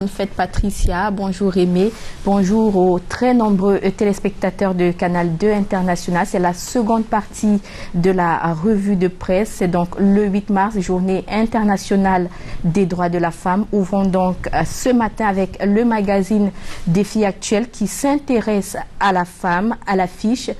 Fête Patricia, bonjour Aimé, bonjour aux très nombreux téléspectateurs de Canal 2 International. C'est la seconde partie de la revue de presse. C'est donc le 8 mars, journée internationale des droits de la femme. Ouvrons donc ce matin avec le magazine Défis actuels qui s'intéresse à la femme, à l'affiche.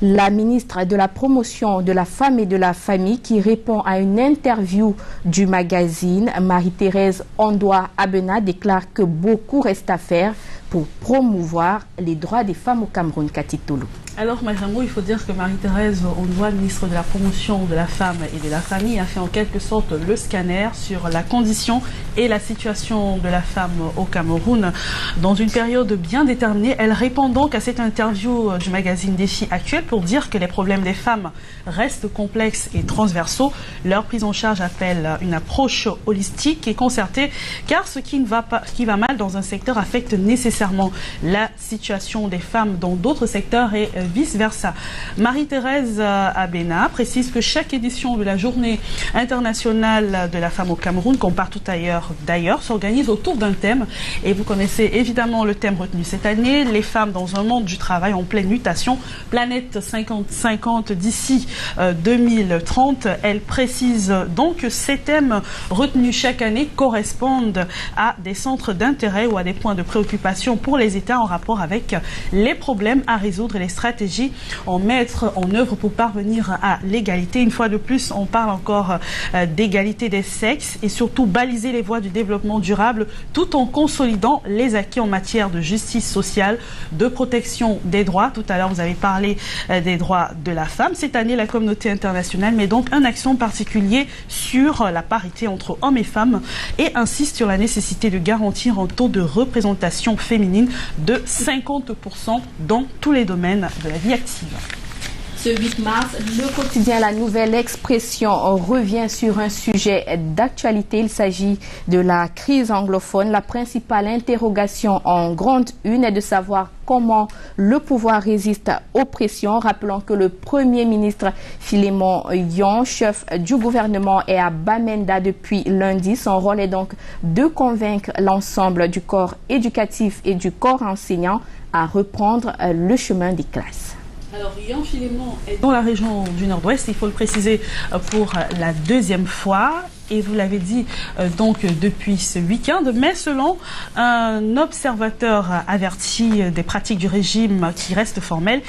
La ministre de la Promotion de la Femme et de la Famille qui répond à une interview du magazine, Marie-Thérèse Ondoa Abena, déclare que beaucoup reste à faire pour promouvoir les droits des femmes au Cameroun. Katitolo. Alors, Maïramou, il faut dire que Marie-Thérèse Ondoa, ministre de la Promotion de la Femme et de la Famille, a fait en quelque sorte le scanner sur la condition et la situation de la femme au Cameroun. Dans une période bien déterminée, elle répond donc à cette interview du magazine Défis actuels pour dire que les problèmes des femmes restent complexes et transversaux. Leur prise en charge appelle une approche holistique et concertée, car ce qui va mal dans un secteur affecte nécessairement la situation des femmes dans d'autres secteurs et vice-versa. Marie-Thérèse Abena précise que chaque édition de la Journée internationale de la femme au Cameroun, comme partout ailleurs d'ailleurs, s'organise autour d'un thème. Et vous connaissez évidemment le thème retenu cette année, les femmes dans un monde du travail en pleine mutation, planète 50-50 d'ici 2030. Elle précise donc que ces thèmes retenus chaque année correspondent à des centres d'intérêt ou à des points de préoccupation pour les États en rapport avec les problèmes à résoudre et les stratégies en mettre en œuvre pour parvenir à l'égalité. Une fois de plus, on parle encore d'égalité des sexes et surtout baliser les voies du développement durable tout en consolidant les acquis en matière de justice sociale, de protection des droits. Tout à l'heure, vous avez parlé des droits de la femme. Cette année, la communauté internationale met donc un accent particulier sur la parité entre hommes et femmes et insiste sur la nécessité de garantir un taux de représentation féminine de 50% dans tous les domaines de la vie active. Ce 8 mars, le quotidien La Nouvelle Expression revient sur un sujet d'actualité. Il s'agit de la crise anglophone. La principale interrogation en grande une est de savoir comment le pouvoir résiste aux pressions. Rappelons que le Premier ministre Philémon Yon, chef du gouvernement, est à Bamenda depuis lundi. Son rôle est donc de convaincre l'ensemble du corps éducatif et du corps enseignant à reprendre le chemin des classes. Alors, Yon Philémon est dans la région du Nord-Ouest, il faut le préciser pour la deuxième fois. Et vous l'avez dit donc depuis ce week-end, mais selon un observateur averti des pratiques du régime qui restent formelles,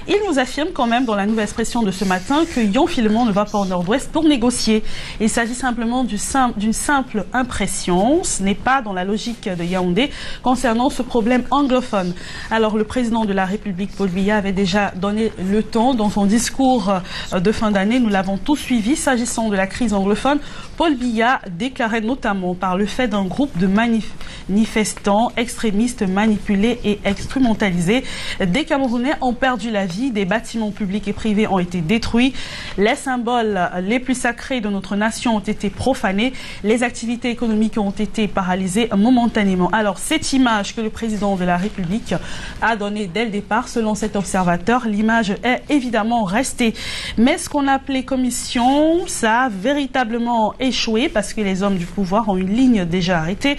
il nous affirme quand même dans la Nouvelle Expression de ce matin que Yon Philémon ne va pas au Nord-Ouest pour négocier. Il s'agit simplement d'une simple impression, ce n'est pas dans la logique de Yaoundé concernant ce problème anglophone. Alors le président de la République, Paul Biya, avait déjà donné le ton dans son discours de fin d'année, nous l'avons tous suivi. S'agissant de la crise anglophone, Paul Biya déclarait notamment par le fait d'un groupe de manifestants extrémistes manipulés et instrumentalisés. Des Camerounais ont perdu la vie, des bâtiments publics et privés ont été détruits, les symboles les plus sacrés de notre nation ont été profanés, les activités économiques ont été paralysées momentanément. Alors cette image que le président de la République a donnée dès le départ, selon cet observateur, l'image est évidemment restée. Mais ce qu'on a appelé commission, ça a véritablement échoué parce que les hommes du pouvoir ont une ligne déjà arrêtée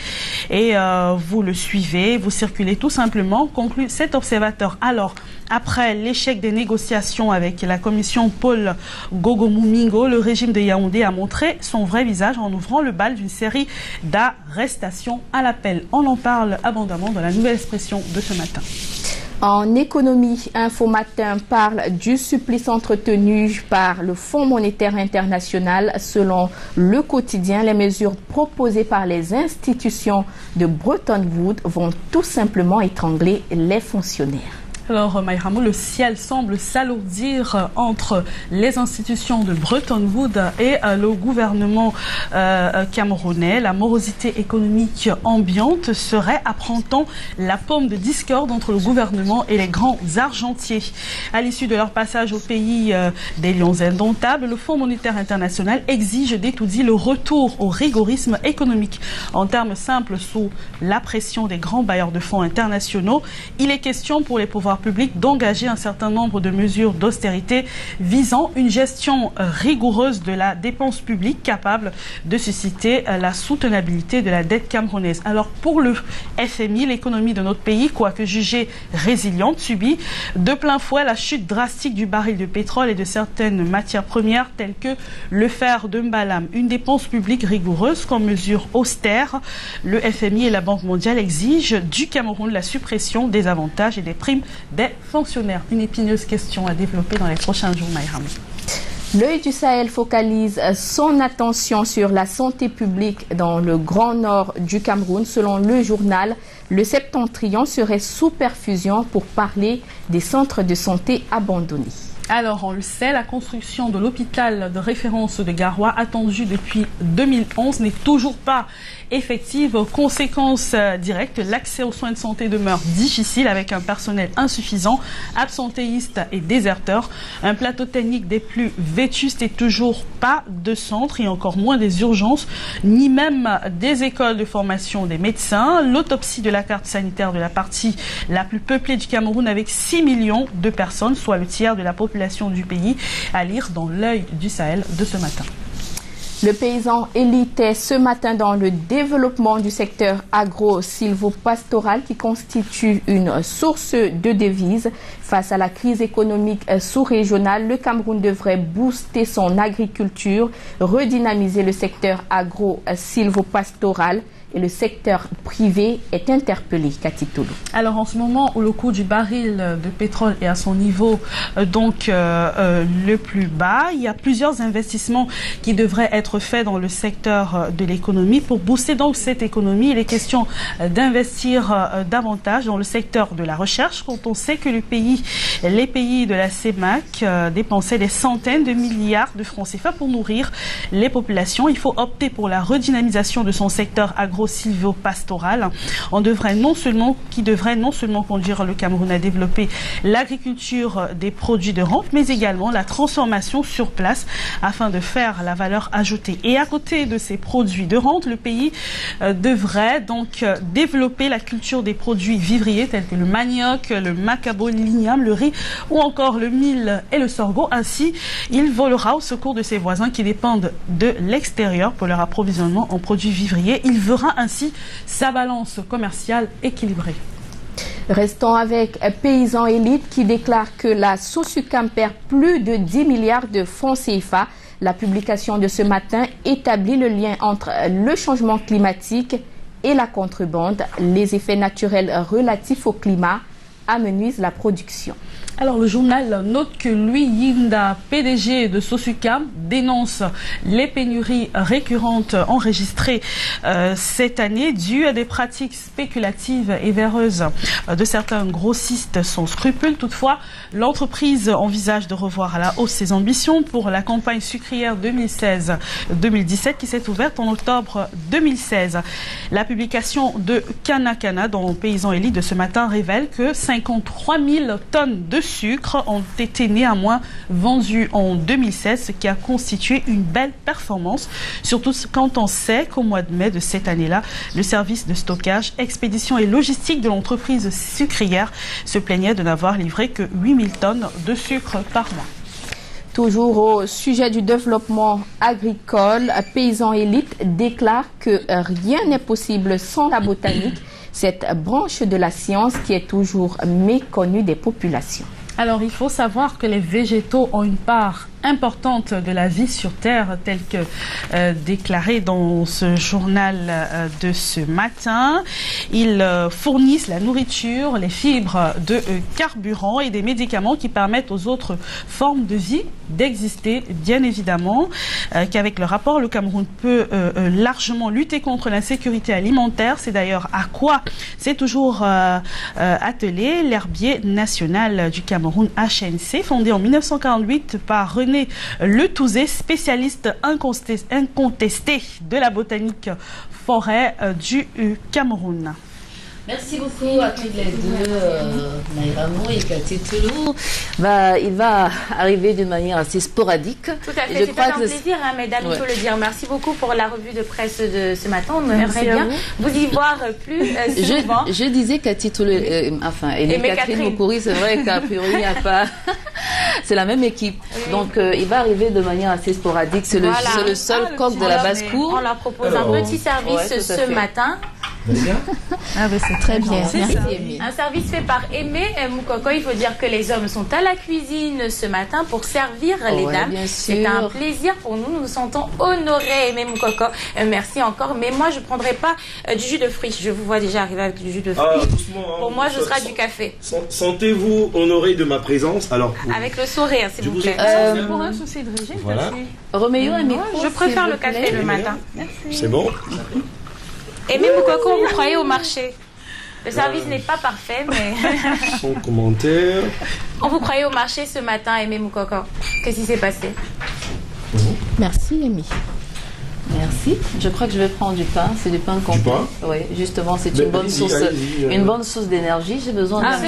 et vous le suivez, vous circulez tout simplement, conclut cet observateur. Alors, après l'échec des négociations avec la commission Paul Gogo-Moumingo, le régime de Yaoundé a montré son vrai visage en ouvrant le bal d'une série d'arrestations à l'appel. On en parle abondamment dans la Nouvelle Expression de ce matin. En économie, Info Matin parle du supplice entretenu par le Fonds monétaire international. Selon le quotidien, les mesures proposées par les institutions de Bretton Woods vont tout simplement étrangler les fonctionnaires. Alors, Maïramou, le ciel semble s'alourdir entre les institutions de Bretton Woods et le gouvernement camerounais. La morosité économique ambiante serait, apprend-on, la pomme de discorde entre le gouvernement et les grands argentiers. À l'issue de leur passage au pays des lions indomptables, le Fonds monétaire international exige dès tout dit le retour au rigorisme économique. En termes simples, sous la pression des grands bailleurs de fonds internationaux, il est question pour les pouvoirs pouvoirs publics d'engager un certain nombre de mesures d'austérité visant une gestion rigoureuse de la dépense publique capable de susciter la soutenabilité de la dette camerounaise. Alors pour le FMI, l'économie de notre pays, quoique jugée résiliente, subit de plein fouet la chute drastique du baril de pétrole et de certaines matières premières telles que le fer de Mbalam. Une dépense publique rigoureuse comme mesure austère. Le FMI et la Banque mondiale exigent du Cameroun la suppression des avantages et des primes des fonctionnaires. Une épineuse question à développer dans les prochains jours, Maïram. L'œil du Sahel focalise son attention sur la santé publique dans le grand nord du Cameroun. Selon le journal, le Septentrion serait sous perfusion pour parler des centres de santé abandonnés. Alors, on le sait, la construction de l'hôpital de référence de Garoua, attendue depuis 2011, n'est toujours pas effective. Conséquence directe, l'accès aux soins de santé demeure difficile avec un personnel insuffisant, absentéiste et déserteur. Un plateau technique des plus vétustes et toujours pas de centre et encore moins des urgences, ni même des écoles de formation des médecins. L'autopsie de la carte sanitaire de la partie la plus peuplée du Cameroun avec 6 millions de personnes, soit le tiers de la population du pays, à lire dans l'œil du Sahel de ce matin. Le paysan élite est ce matin dans le développement du secteur agro-sylvo-pastoral qui constitue une source de devises. Face à la crise économique sous-régionale, le Cameroun devrait booster son agriculture, redynamiser le secteur agro-sylvo-pastoral. Et le secteur privé est interpellé, Cathy Toulou. Alors en ce moment où le coût du baril de pétrole est à son niveau le plus bas, il y a plusieurs investissements qui devraient être faits dans le secteur de l'économie. Pour booster donc cette économie, il est question d'investir davantage dans le secteur de la recherche quand on sait que les pays de la CEMAC dépensaient des centaines de milliards de francs CFA pour nourrir les populations. Il faut opter pour la redynamisation de son secteur agro-sylvo-pastoral, qui devrait non seulement conduire le Cameroun à développer l'agriculture des produits de rente, mais également la transformation sur place afin de faire la valeur ajoutée. Et à côté de ces produits de rente, le pays devrait donc développer la culture des produits vivriers tels que le manioc, le macabo, l'igname, le riz ou encore le mil et le sorgho. Ainsi, il volera au secours de ses voisins qui dépendent de l'extérieur pour leur approvisionnement en produits vivriers. Il verra ainsi sa balance commerciale équilibrée. Restons avec Paysans Élite qui déclare que la SOSUCAM perd plus de 10 milliards de francs CFA. La publication de ce matin établit le lien entre le changement climatique et la contrebande. Les effets naturels relatifs au climat amenuisent la production. Alors le journal note que Louis Yinda, PDG de SOSUCAM, dénonce les pénuries récurrentes enregistrées cette année dues à des pratiques spéculatives et véreuses de certains grossistes sans scrupules. Toutefois, l'entreprise envisage de revoir à la hausse ses ambitions pour la campagne sucrière 2016-2017 qui s'est ouverte en octobre 2016. La publication de Kana dans Paysans Élite de ce matin révèle que 53 000 tonnes de sucre ont été néanmoins vendus en 2016, ce qui a constitué une belle performance, surtout quand on sait qu'au mois de mai de cette année-là, le service de stockage, expédition et logistique de l'entreprise sucrière se plaignait de n'avoir livré que 8 000 tonnes de sucre par mois. Toujours au sujet du développement agricole, Paysans Élite déclare que rien n'est possible sans la botanique, cette branche de la science qui est toujours méconnue des populations. Alors, il faut savoir que les végétaux ont une part importante de la vie sur Terre, tel que déclaré dans ce journal de ce matin. Ils fournissent la nourriture, les fibres de carburant et des médicaments qui permettent aux autres formes de vie d'exister, bien évidemment. Qu'avec le rapport, le Cameroun peut largement lutter contre l'insécurité alimentaire. C'est d'ailleurs à quoi c'est toujours attelé l'herbier national du Cameroun, HNC, fondé en 1948 par René Letouzé, spécialiste incontesté de la botanique forêt du Cameroun. Merci beaucoup à toutes les deux, Naïramou et Cathy Toulou. Il va arriver d'une manière assez sporadique. Tout à fait, c'est un plaisir, hein, mesdames, il faut le dire. Merci beaucoup pour la revue de presse de ce matin. On aimerait bien vous y voir plus souvent. Je disais Cathy Toulou, et Catherine Moukouri, c'est vrai qu'a priori, il n'y a pas... C'est la même équipe. Oui. Donc, il va arriver de manière assez sporadique. C'est le seul coq de la basse-cour. On leur propose un petit service ce matin. C'est très bien. Merci. Un service fait par Aimé Moukoko. Il faut dire que les hommes sont à la cuisine ce matin pour servir les dames. C'est un plaisir pour nous. Nous nous sentons honorés, Aimé Moukoko. Merci encore. Mais moi, je ne prendrai pas du jus de fruits. Je vous vois déjà arriver avec du jus de fruits. Doucement, hein, pour moi, ce sera du café. Sentez-vous honoré de ma présence. Alors, avec le sourire, s'il vous plaît. Pour un souci de régime, voilà. Roméo, un micro. Je préfère le café le matin. C'est bon. Aimé Moukoko, vous croyez au marché? Le service n'est pas parfait, mais... Son commentaire. On vous croyait au marché ce matin, Aimé Moukoko. Qu'est-ce qui s'est passé? Merci, Aimé. Merci. Je crois que je vais prendre du pain. C'est du pain complet. Du pain? Oui, justement, c'est une bonne source d'énergie. J'ai besoin d'un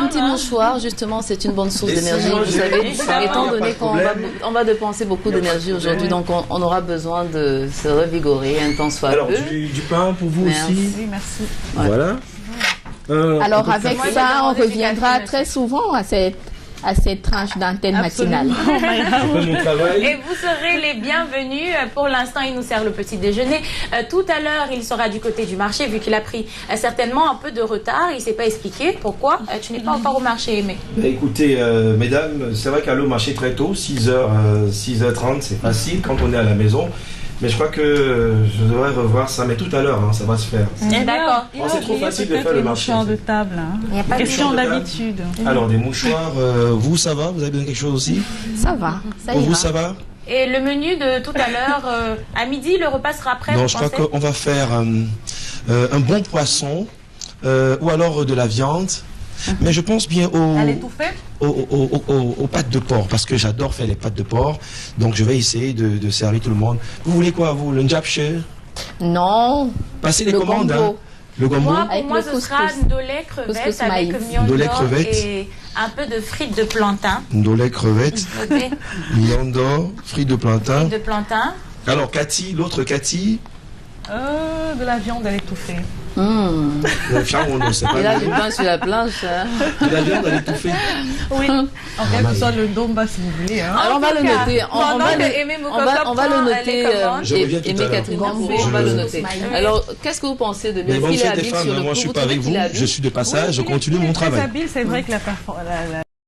petit mouchoir. Justement, c'est une bonne source d'énergie. Vous savez, étant donné qu'on va dépenser beaucoup d'énergie aujourd'hui, donc on aura besoin de se revigorer un temps soit peu. Alors, du pain pour vous aussi. Oui, merci. Voilà. Alors, avec ça, on reviendra très souvent à cette tranche d'antenne matinale. Et vous serez les bienvenus. Pour l'instant, il nous sert le petit déjeuner. Tout à l'heure, il sera du côté du marché, vu qu'il a pris certainement un peu de retard. Il ne s'est pas expliqué. Pourquoi tu n'es pas encore au marché, Aimé? Écoutez, mesdames, c'est vrai qu'aller au marché très tôt, 6h30, c'est facile quand on est à la maison. Mais je crois que je devrais revoir ça, mais tout à l'heure, hein, ça va se faire. D'accord. C'est trop facile de faire le marché. De table. Il n'y a pas question d'habitude. Alors, des mouchoirs, vous, ça va? Vous avez besoin de quelque chose aussi? Ça va, ça Pour ira. vous, ça va? Et le menu de tout à l'heure, à midi, le repas sera prêt? Non, je crois qu'on va faire un bon poisson, ou alors de la viande. Mais je pense bien aux pâtes de porc, parce que j'adore faire les pâtes de porc. Donc je vais essayer de servir tout le monde. Vous voulez quoi, vous? Le njapche? Non. Passez les commandes. Gombo. Le gombo? Pour moi, ce sera ndolé crevette avec miondor et un peu de frites de plantain. Ndolé crevette, miondor, frites de plantain. De plantain. Alors Cathy, l'autre Cathy? De la viande à l'étouffée. La viande, on ne sait pas. Il a du pain sur la planche. De la viande à l'étouffée. Oui. En quelque sorte, le domba, si vous voulez. Hein. Alors, on va le noter. On va le noter. Je reviens tout à l'heure. Catherine, on va le noter. Alors, qu'est-ce que vous pensez de bien filer habile sur le coup? Moi, je suis pas avec vous. Je suis de passage. Je continue mon travail. C'est vrai que